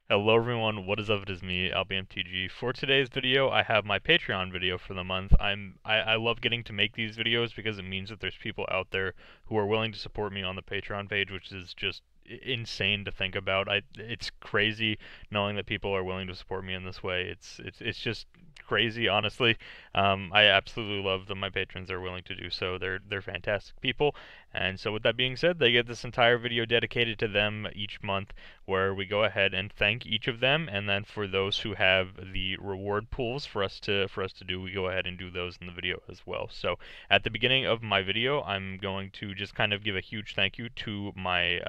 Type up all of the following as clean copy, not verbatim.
Hello everyone, what is up? It is me, AlbyMTG. For today's video, I have my Patreon video for the month. I love getting to make these videos because it means that there's people out there who are willing to support me on the Patreon page, which is just insane to think about. It's crazy knowing that people are willing to support me in this way. It's just crazy, honestly. I absolutely love that my patrons are willing to do so. They're fantastic people. And so with that being said, they get this entire video dedicated to them each month where we go ahead and thank each of them, and then for those who have the reward pools for us to do, we go ahead and do those in the video as well. So at the beginning of my video, I'm going to just kind of give a huge thank you to my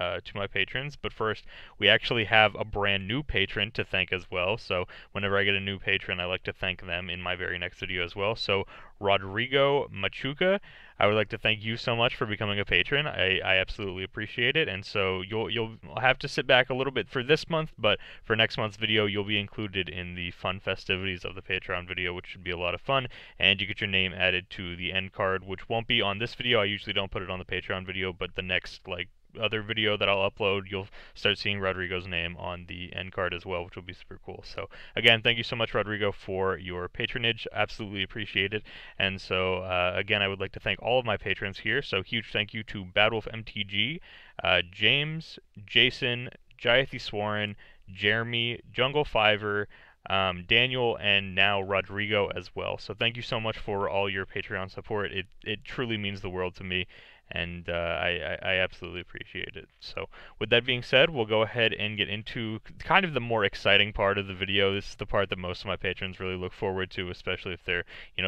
patrons. But first, we actually have a brand new patron to thank as well. So whenever I get a new patron, I like to thank them in my very next video as well. So Rodrigo Machuca, I would like to thank you so much for becoming a patron. I absolutely appreciate it, and so you'll have to sit back a little bit for this month, but for next month's video, you'll be included in the fun festivities of the Patreon video, which should be a lot of fun, and you get your name added to the end card, which won't be on this video. I usually don't put it on the Patreon video, but the next other video that I'll upload, you'll start seeing Rodrigo's name on the end card as well, which will be super cool. So again, thank you so much, Rodrigo, for your patronage. Absolutely appreciate it. And so again, I would like to thank all of my patrons here. So huge thank you to MTG, James, Jason, Jayathi Swaran, Jeremy, Jungle Fiver, Daniel, and now Rodrigo as well. So thank you so much for all your Patreon support. It truly means the world to me, and I absolutely appreciate it. So with that being said, we'll go ahead and get into kind of the more exciting part of the video. This is the part that most of my patrons really look forward to, especially if they're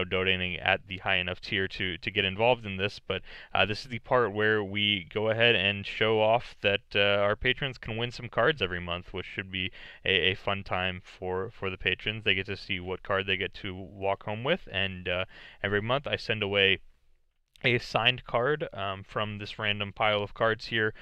donating at the high enough tier to get involved in this. But this is the part where we go ahead and show off that our patrons can win some cards every month, which should be a fun time for the patrons. They get to see what card they get to walk home with, and every month I send away a signed card from this random pile of cards here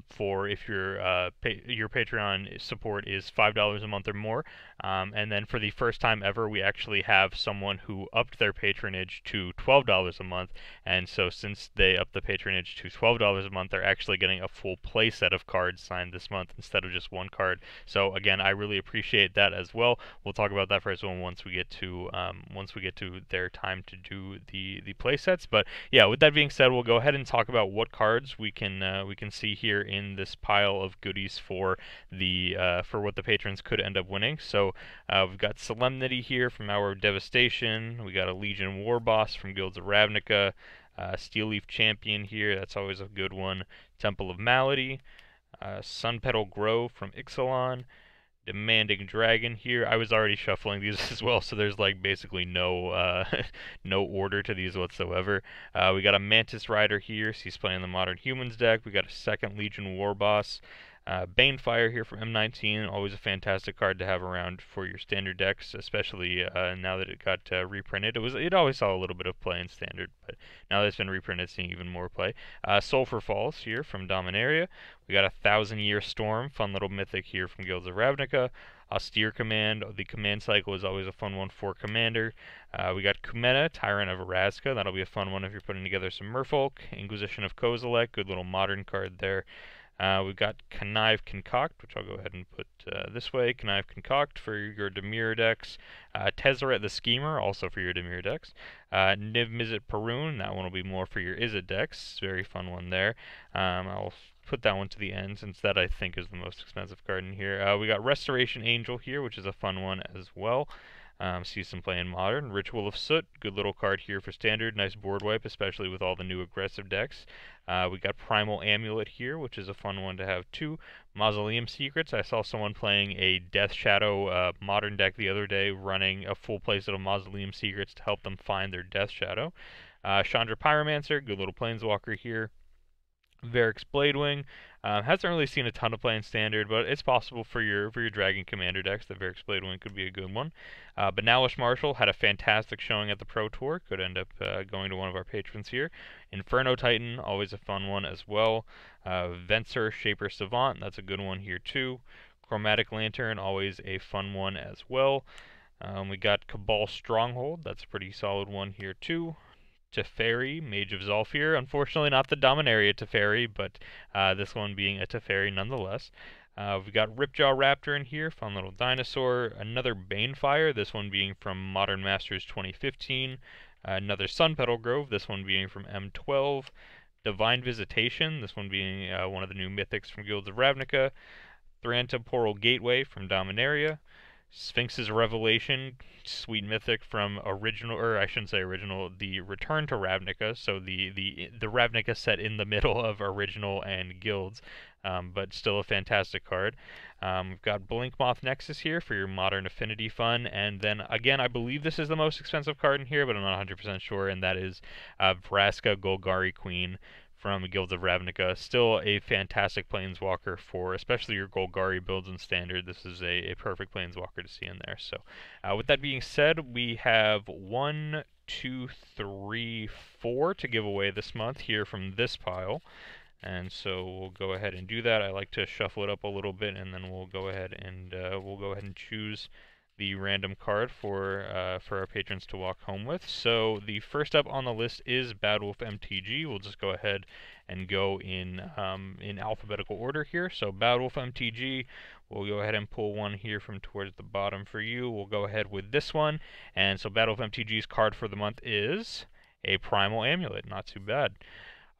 for if your Patreon support is $5 a month or more. And then for the first time ever, we actually have someone who upped their patronage to $12 a month. And so since they upped the patronage to $12 a month, they're actually getting a full play set of cards signed this month instead of just one card. So again, I really appreciate that as well. We'll talk about that for as well once we get to their time to do the play sets. But yeah, with that being said, we'll go ahead and talk about what cards we can see here in this pile of goodies for what the patrons could end up winning. So we've got Solemnity here from Hour of Devastation. We got a Legion War Boss from Guilds of Ravnica. Steel Leaf Champion here, that's always a good one. Temple of Malady. Sun Petal Grove from Ixalan. Demanding Dragon here. I was already shuffling these as well, so there's like basically no no order to these whatsoever. We got a Mantis Rider here, so he's playing the Modern Humans deck. We got a second Legion War Boss. Banefire here from M19, always a fantastic card to have around for your standard decks, especially now that it got reprinted. It always saw a little bit of play in standard, but now that it's been reprinted, seeing even more play. Sulphur Falls here from Dominaria. We got a Thousand Year Storm, fun little mythic here from Guilds of Ravnica. Austere Command, the command cycle is always a fun one for Commander. We got Kumena, Tyrant of Araska, that'll be a fun one if you're putting together some Merfolk. Inquisition of Kozilek, good little modern card there. We've got Connive Concoct, which I'll go ahead and put this way. Connive Concoct for your Dimir decks. Tezzeret the Schemer, also for your Dimir decks. Niv Mizzet Perun, that one will be more for your Izzet decks. Very fun one there. I'll put that one to the end since that I think is the most expensive card in here. We got Restoration Angel here, which is a fun one as well. See some play in Modern. Ritual of Soot, good little card here for Standard. Nice board wipe, especially with all the new aggressive decks. We got Primal Amulet here, which is a fun one to have too. Mausoleum Secrets, I saw someone playing a Death Shadow Modern deck the other day, running a full playset of Mausoleum Secrets to help them find their Death Shadow. Chandra Pyromancer, good little Planeswalker here. Varix Bladewing hasn't really seen a ton of play in Standard, but it's possible for your Dragon Commander decks that Varix Bladewing could be a good one. Banalish Marshall had a fantastic showing at the Pro Tour, could end up going to one of our patrons here. Inferno Titan, always a fun one as well. Venser Shaper Savant, that's a good one here too. Chromatic Lantern, always a fun one as well. We got Cabal Stronghold, that's a pretty solid one here too. Teferi, Mage of Zolfir. Unfortunately, not the Dominaria Teferi, but this one being a Teferi nonetheless. We've got Ripjaw Raptor in here, fun little dinosaur. Another Banefire, this one being from Modern Masters 2015. Another Sunpetal Grove, this one being from M12. Divine Visitation, this one being one of the new mythics from Guilds of Ravnica. Thrantoporal Gateway from Dominaria. Sphinx's Revelation, sweet mythic from original, or I shouldn't say original, the Return to Ravnica, so the Ravnica set in the middle of original and guilds, but still a fantastic card. We've got Blinkmoth Nexus here for your modern affinity fun, and then again, I believe this is the most expensive card in here, but I'm not 100% sure, and that is Vraska Golgari Queen from Guilds of Ravnica. Still a fantastic Planeswalker for especially your Golgari builds in Standard. This is a perfect Planeswalker to see in there. So with that being said, we have 1, 2, 3, 4 to give away this month here from this pile. And so we'll go ahead and do that. I like to shuffle it up a little bit, and then we'll go ahead and choose the random card for our patrons to walk home with. So the first up on the list is AlbyMTG. We'll just go ahead and go in alphabetical order here. So AlbyMTG, we'll go ahead and pull one here from towards the bottom for you. We'll go ahead with this one. And so AlbyMTG's card for the month is a Primal Amulet. Not too bad.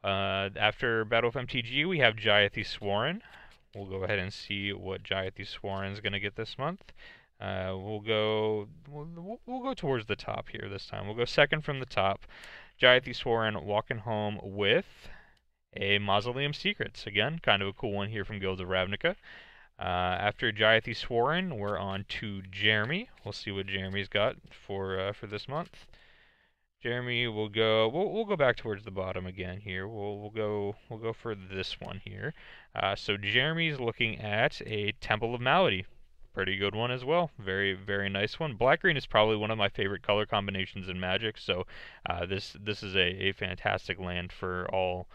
After AlbyMTG, we have Jayati Swaran. We'll go ahead and see what Jayati Swaran is going to get this month. We'll go towards the top here this time. We'll go second from the top. Jayati Swaran walking home with a Mausoleum Secrets. Again, kind of a cool one here from Guilds of Ravnica. After Jayati Swaran, we're on to Jeremy. We'll see what Jeremy's got for this month. Jeremy will go. We'll go back towards the bottom again here. We'll go for this one here. So Jeremy's looking at a Temple of Malady. Pretty good one as well. Very, very nice one. Black-green is probably one of my favorite color combinations in Magic, so this is a fantastic land for all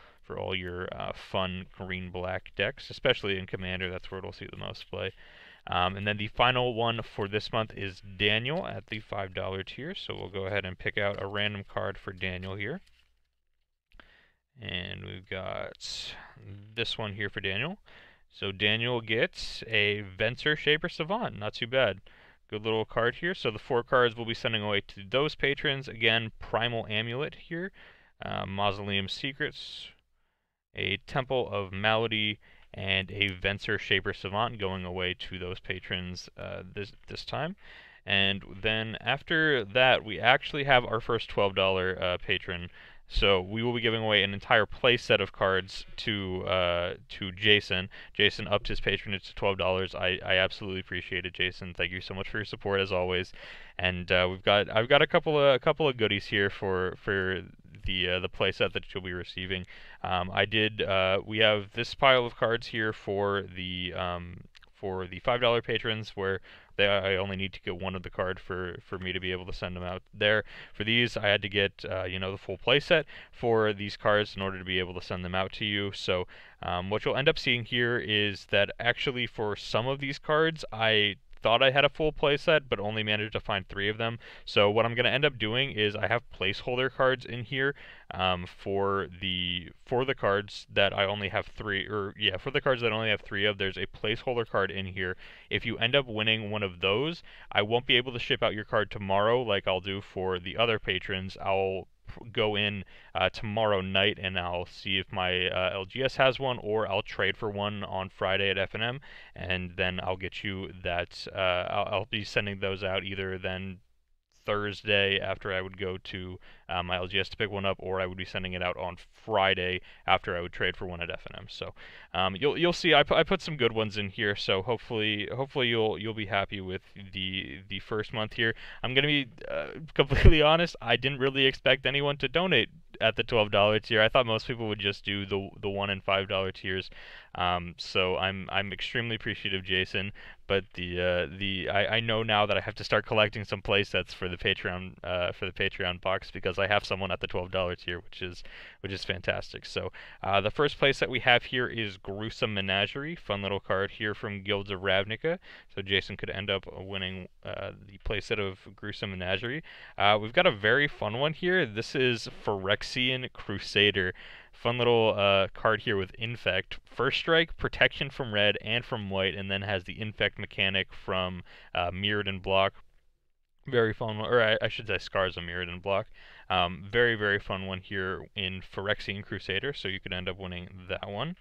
your fun green-black decks, especially in Commander. That's where it'll see the most play. And then the final one for this month is Daniel at the $5 tier, so we'll go ahead and pick out a random card for Daniel here. And we've got this one here for Daniel. So Daniel gets a Venser Shaper Savant. Not too bad. Good little card here. So the 4 cards we'll be sending away to those patrons. Again, Primal Amulet here. Mausoleum Secrets. A Temple of Malady. And a Venser Shaper Savant going away to those patrons this time. And then after that, we actually have our first $12 patron. So we will be giving away an entire play set of cards to Jason. Jason upped his patronage to $12. I absolutely appreciate it, Jason. Thank you so much for your support as always. And I've got a couple of goodies here for the play set that you'll be receiving. We have this pile of cards here for the $5 patrons where I only need to get one of the card for me to be able to send them out there. For these, I had to get the full play set for these cards in order to be able to send them out to you. So what you'll end up seeing here is that actually for some of these cards, I thought I had a full playset, but only managed to find 3 of them. So what I'm going to end up doing is I have placeholder cards in here for the cards that I only have 3, for the cards that I only have 3 of, there's a placeholder card in here. If you end up winning one of those, I won't be able to ship out your card tomorrow like I'll do for the other patrons. I'll go in tomorrow night and I'll see if my LGS has one, or I'll trade for one on Friday at FNM, and then I'll get you that. I'll be sending those out either then Thursday after I would go to my LGS to pick one up, or I would be sending it out on Friday after I would trade for one at FNM. So you'll see I put some good ones in here. So hopefully you'll be happy with the first month here. I'm gonna be completely honest. I didn't really expect anyone to donate at the $12 tier. I thought most people would just do the $1 and $5 tiers. So I'm extremely appreciative, Jason. But I know now that I have to start collecting some play sets for the Patreon box, because I have someone at the $12 tier, which is fantastic. So the first play set we have here is Gruesome Menagerie, fun little card here from Guilds of Ravnica. So Jason could end up winning the play set of Gruesome Menagerie. We've got a very fun one here. This is Phyrexian Crusader. Fun little card here with Infect. First strike, protection from red and from white, and then has the Infect mechanic from Mirrored and Block. Very fun one, or I should say Scars of Mirrored and Block. Very, very fun one here in Phyrexian Crusader, so you could end up winning that one.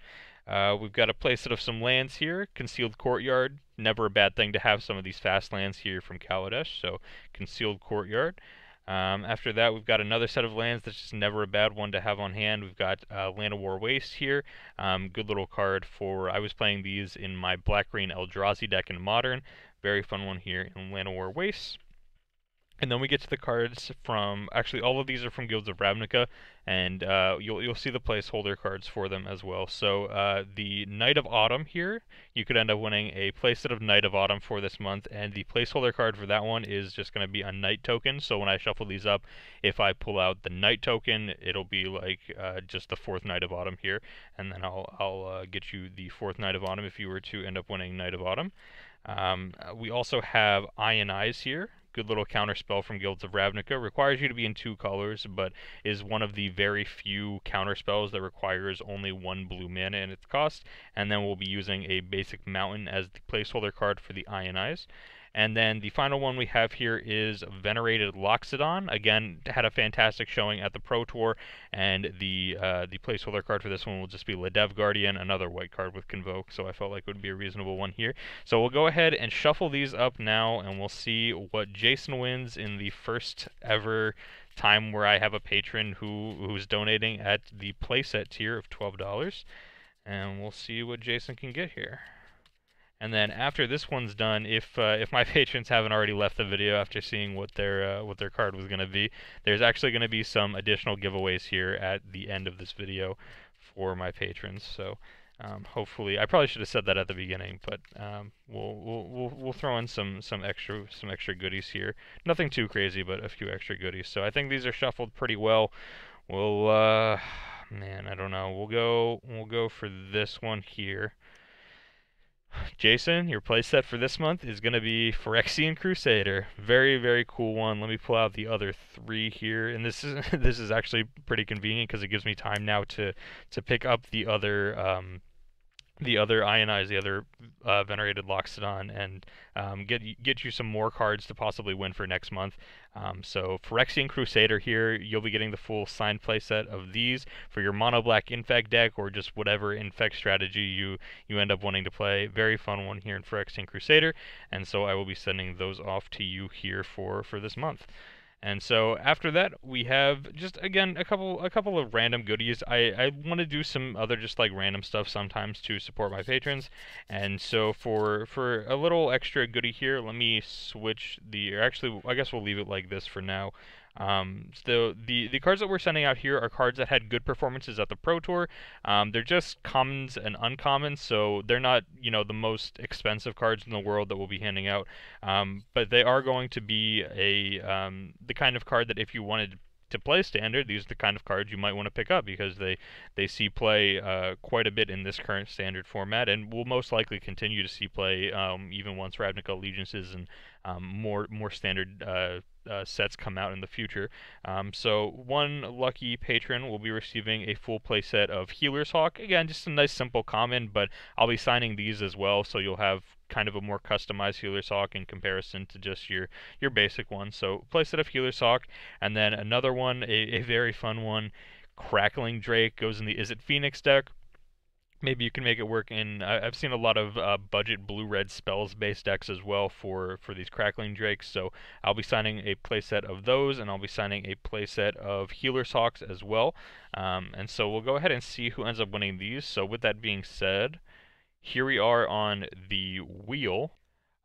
We've got a playset of some lands here. Concealed Courtyard, never a bad thing to have some of these fast lands here from Kaladesh, so Concealed Courtyard. After that, we've got another set of lands that's just never a bad one to have on hand. We've got Land of War Waste here. Good little card for, I was playing these in my black-green Eldrazi deck in Modern. Very fun one here in Land of War Waste. And then we get to the cards from, actually all of these are from Guilds of Ravnica, and you'll see the placeholder cards for them as well. So the Knight of Autumn here, you could end up winning a playset of Knight of Autumn for this month, and the placeholder card for that one is just going to be a Knight token. So when I shuffle these up, if I pull out the Knight token, it'll be like just the 4th Knight of Autumn here, and then I'll get you the 4th Knight of Autumn if you were to end up winning Knight of Autumn. We also have Ionize here. Good little counter spell from Guilds of Ravnica. Requires you to be in 2 colors, but is one of the very few counter spells that requires only 1 blue mana in its cost. And then we'll be using a basic mountain as the placeholder card for the Ionize. And then the final one we have here is Venerated Loxodon. Again, had a fantastic showing at the Pro Tour, and the placeholder card for this one will just be Ladev Guardian, another white card with Convoke, so I felt like it would be a reasonable one here. So we'll go ahead and shuffle these up now, and we'll see what Jason wins in the first ever time where I have a patron who's donating at the playset tier of $12. And we'll see what Jason can get here. And then after this one's done, if my patrons haven't already left the video after seeing what their card was going to be, there's actually going to be some additional giveaways here at the end of this video for my patrons. So hopefully, I probably should have said that at the beginning, but we'll throw in some extra goodies here. Nothing too crazy, but a few extra goodies. So I think these are shuffled pretty well. We'll man, I don't know. We'll go for this one here. Jason, your playset for this month is going to be Phyrexian Crusader. Very, very cool one. Let me pull out the other 3 here, and this is actually pretty convenient because it gives me time now to pick up the other Ionize, the other Venerated Loxodon, and get you some more cards to possibly win for next month. So Phyrexian Crusader here, you'll be getting the full signed playset of these for your mono black Infect deck, or just whatever Infect strategy you end up wanting to play. Very fun one here in Phyrexian Crusader, and so I will be sending those off to you here for this month. And so after that, we have just, again, a couple of random goodies. I want to do some other just like random stuff sometimes to support my patrons. And so for a little extra goodie here, let me switch or actually, I guess we'll leave it like this for now. So the cards that we're sending out here are cards that had good performances at the Pro Tour. They're just commons and uncommons, so they're not, the most expensive cards in the world that we'll be handing out. But they are going to be the kind of card that if you wanted to play Standard, these are the kind of cards you might want to pick up because they see play quite a bit in this current Standard format, and will most likely continue to see play even once Ravnica Allegiances and more Standard sets come out in the future. So one lucky patron will be receiving a full playset of Healer's Hawk. Again, just a nice simple common, but I'll be signing these as well, so you'll have kind of a more customized Healer's Hawk in comparison to just your basic one. So playset of Healer's Hawk, and then another one, a very fun one, Crackling Drake, goes in the Is It Phoenix deck. Maybe you can make it work in, I've seen a lot of budget blue-red spells-based decks as well for these Crackling Drakes, so I'll be signing a playset of those, and I'll be signing a playset of Healer's Hawks as well. And so we'll go ahead and see who ends up winning these. So with that being said, here we are on the wheel.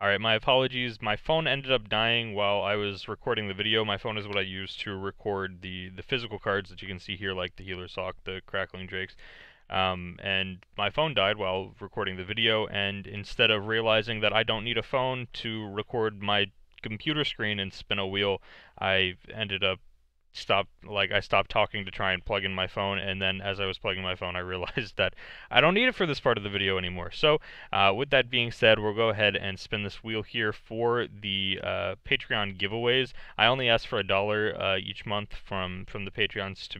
Alright, my apologies. My phone ended up dying while I was recording the video. My phone is what I use to record the physical cards that you can see here, like the Healer's Hawk, the Crackling Drakes. And my phone died while recording the video, and instead of realizing that I don't need a phone to record my computer screen and spin a wheel, I ended up I stopped talking to try and plug in my phone, and then as I was plugging my phone I realized that I don't need it for this part of the video anymore. So with that being said, we'll go ahead and spin this wheel here for the Patreon giveaways. I only ask for $1 each month from the Patreons to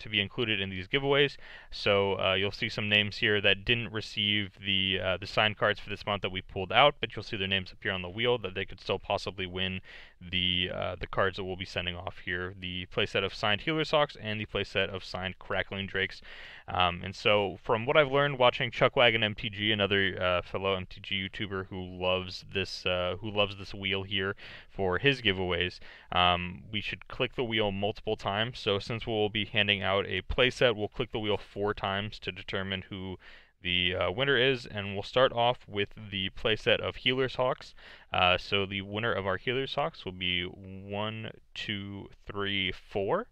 be included in these giveaways. So you'll see some names here that didn't receive the signed cards for this month that we pulled out, but you'll see their names appear on the wheel that they could still possibly win the cards that we'll be sending off here, the playset of signed Healer Socks and the playset of signed Crackling Drakes. And so from what I've learned watching Chuckwagon MTG, another fellow MTG YouTuber who loves this wheel here for his giveaways, we should click the wheel multiple times. So since we'll be handing out a playset, we'll click the wheel 4 times to determine who the winner is, and we'll start off with the playset of Healer's Hawks. So the winner of our Healer's Hawks will be 1, 2, 3, 4.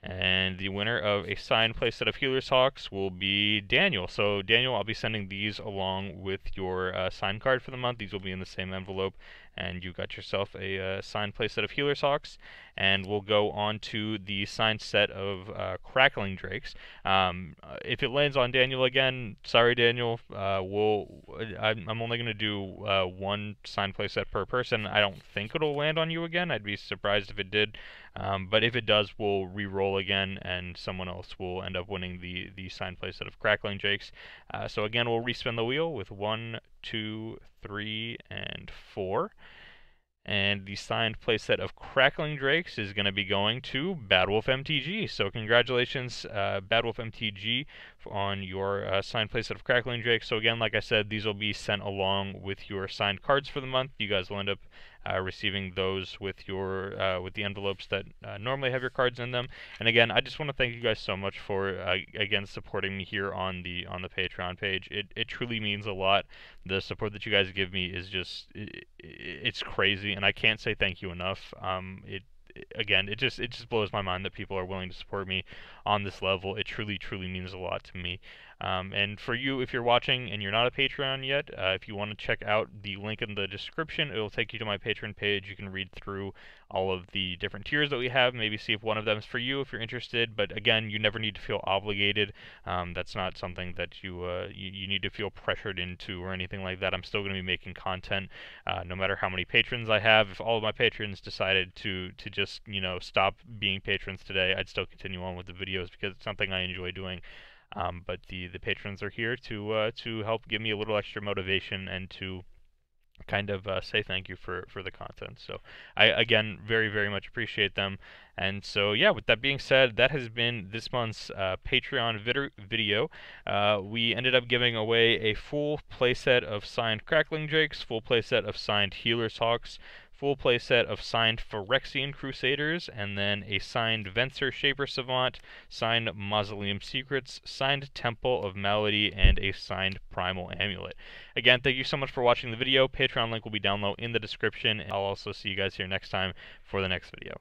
And the winner of a signed playset of Healer's Hawks will be Daniel. So Daniel, I'll be sending these along with your signed card for the month. These will be in the same envelope, and you got yourself a signed playset of Healer's Hawks. And we'll go on to the signed set of Crackling Drakes. If it lands on Daniel again, sorry Daniel, I'm only going to do 1 signed playset per person. I don't think it'll land on you again. I'd be surprised if it did. But if it does, we'll re-roll again, and someone else will end up winning the signed playset of Crackling Drakes. So again, we'll respin the wheel with 1, 2, 3, and 4. And the signed playset of Crackling Drakes is going to be going to BadWolfMTG. So congratulations, BadWolfMTG, on your signed playset of Crackling Drakes. So again, like I said, these will be sent along with your signed cards for the month. You guys will end up receiving those with your with the envelopes that normally have your cards in them. And again, I just want to thank you guys so much for again supporting me here on the Patreon page. It truly means a lot. The support that you guys give me is just it's crazy, and I can't say thank you enough. It just blows my mind that people are willing to support me on this level. It truly means a lot to me. And for you, if you're watching and you're not a Patreon yet, if you want to check out the link in the description, it'll take you to my Patreon page. You can read through all of the different tiers that we have, maybe see if one of them is for you if you're interested. But again, you never need to feel obligated. That's not something that you need to feel pressured into or anything like that. I'm still going to be making content no matter how many patrons I have. If all of my patrons decided to just stop being patrons today, I'd still continue on with the videos because it's something I enjoy doing. But the patrons are here to help give me a little extra motivation and to kind of say thank you for the content. So I again very much appreciate them. And so yeah, with that being said, that has been this month's Patreon video. We ended up giving away a full playset of signed Crackling Drakes, full playset of signed Healer's Hawks, full playset of signed Phyrexian Crusaders, and then a signed Venser Shaper Savant, signed Mausoleum Secrets, signed Temple of Malady, and a signed Primal Amulet. Again, thank you so much for watching the video. Patreon link will be down low in the description. I'll also see you guys here next time for the next video.